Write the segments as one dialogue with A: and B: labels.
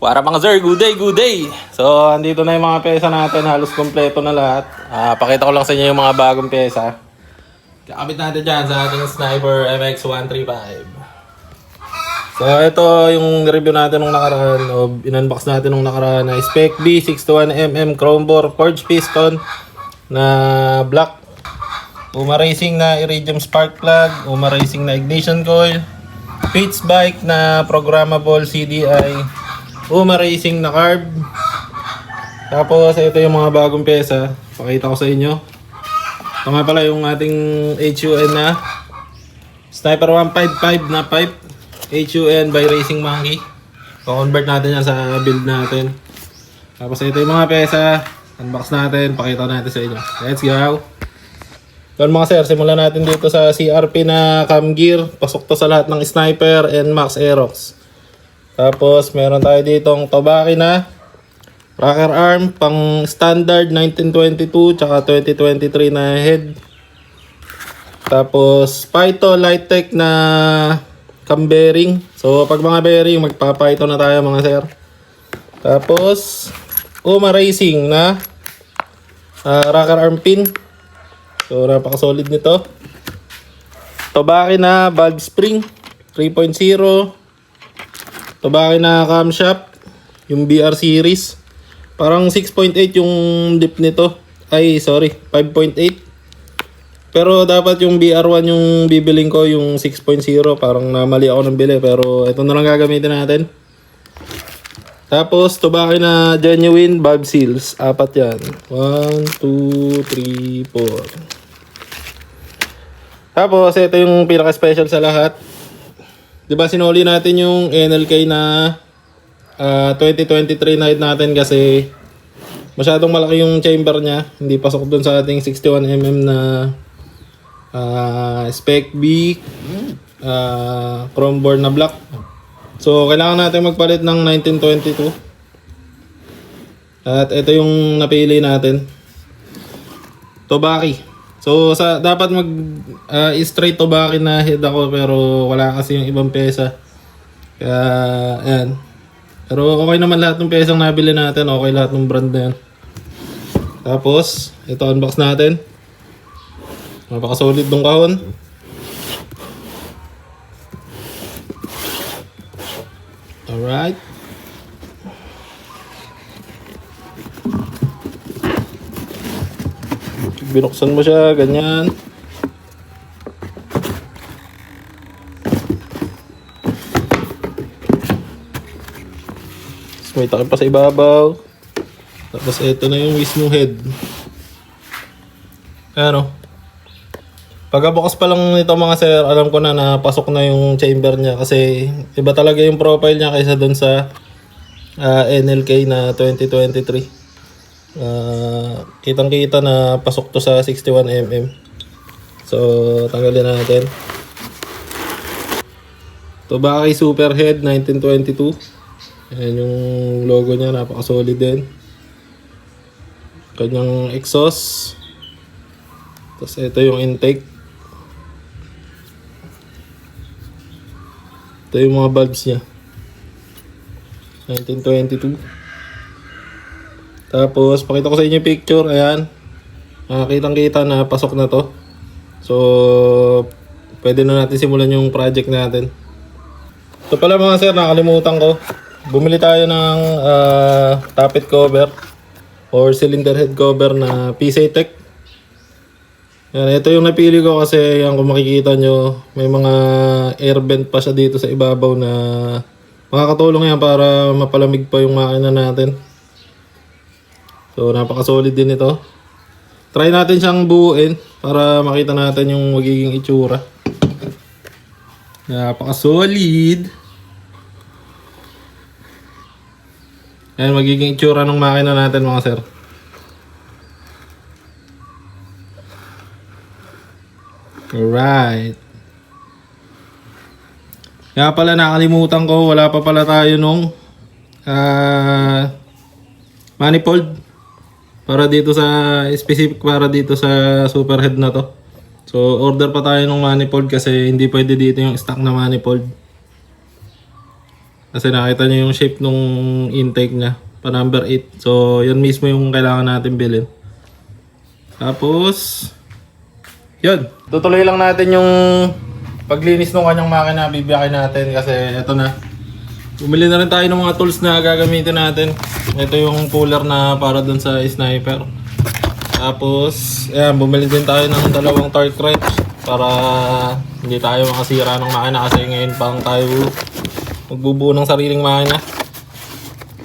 A: Para mga sir, good day, good day! So, andito na yung mga pyesa natin. Halos kompleto na lahat. Pakita ko lang sa inyo yung mga bagong pyesa. Kakabit natin dyan sa ating Sniper MX135. So, ito yung review natin nung nakaraan o in-unbox natin nung nakaraan na Spec B 61mm Chrome bore forged piston na black. Uma Racing na Iridium spark plug, Uma Racing na ignition coil, Pitts bike na programmable CDI, Uma Racing na carb. Tapos ito yung mga bagong pyesa. Pakita ko sa inyo. Ito nga pala yung ating HUN na Sniper 155 na pipe. HUN by Racing Monkey. I-convert natin yan sa build natin. Tapos ito yung mga pyesa. Unbox natin. Pakita natin sa inyo. Let's go! So mga sir, simulan natin dito sa CRP na cam gear. Pasok to sa lahat ng Sniper and Max Aerox. Tapos meron tayo ditong Tobaki na rocker arm pang standard 1922 tsaka 2023 na head. Tapos Python Lighttech na cam bearing. So pag mga bearing magpa-Python na tayo mga sir. Tapos Uma Racing na rocker arm pin. So napaka-solid nito. Tobaki na valve spring 3.0. Tobaki na camshaft, yung BR series. Parang 6.8 yung dip nito. Ay, sorry, 5.8. Pero dapat yung BR1 yung bibiling ko, yung 6.0. Parang namali ako ng bili, pero ito na lang gagamitin natin. Tapos, Tobaki na genuine valve seals. Apat yan. 1, 2, 3, 4. Tapos, ito yung pinaka-special sa lahat. Diba sinuli natin yung NLK na 2023 night natin kasi masyadong malaki yung chamber niya. Hindi pasok dun sa ating 61mm na Spec B chrome bore na black. So kailangan natin magpalit ng 1922. At ito yung napili natin. Tobaki. So dapat mag straight Tobaki na head ako pero wala kasi yung ibang pyesa. Kaya ayan. Pero okay naman lahat ng pyesang nabili natin, okay lahat ng brand na yan. Tapos ito unbox natin. Napaka-solid ng kahon. Alright. Binuksan mo siya, ganyan. Tapos may takip pa sa ibabaw. Tapos ito na yung mismong head. Ano? Pagkabukas pa lang nito mga sir, alam ko na napasok na yung chamber niya. Kasi iba talaga yung profile niya kaysa dun sa NLK na 2023. Kitang kita na pasok to sa 61mm. So tanggalin natin. Tobaki Superhead 1922. Ayan yung logo niya, napaka-solid din. Kanyang exhaust. Tapos ito yung intake. Ito yung mga bulbs niya 1922. Tapos, pakita ko sa inyo yung picture. Ayan. Kitang-kita na pasok na to. So, pwede na natin simulan yung project natin. Ito pala mga sir, nakalimutan ko. Bumili tayo ng tappet cover or cylinder head cover na PSA Tech. Yan, ito yung napili ko kasi yan, kung makikita nyo, may mga air vent pa siya dito sa ibabaw na makakatulong yan para mapalamig pa yung makina natin. So napaka-solid din ito. Try natin siyang buuin para makita natin yung magiging itsura. Napaka-solid. Ayan magiging itsura ng makina natin mga sir. Alright. Kaya pala nakalimutan ko, wala pa pala tayo nung manifold. Para dito sa specific para dito sa superhead na to. So order pa tayo ng manifold kasi hindi pwede dito yung stock na manifold. Kasi nakita niyo yung shape nung intake niya. Pa number 8. So, yan mismo yung kailangan natin bilhin. Tapos, yun. Tutuloy lang natin yung paglinis ng kanyang makina. Bibiyakin natin kasi ito na. Bumili na rin tayo ng mga tools na gagamitin natin. Ito yung puller na para dun sa sniper. Tapos, ayan, bumili din tayo ng dalawang torque wrench para hindi tayo makasira ng makina kasi ngayon pang tayo magbubuo ng sariling makina.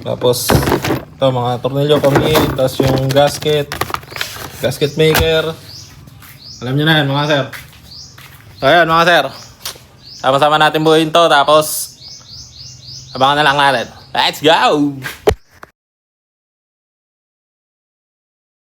A: Tapos, ito mga tornilyo pamingin, tapos yung gasket maker. Alam nyo na yan mga sir. So ayan mga sir, sama-sama natin buuin to tapos abangan na lang natin. Let's go!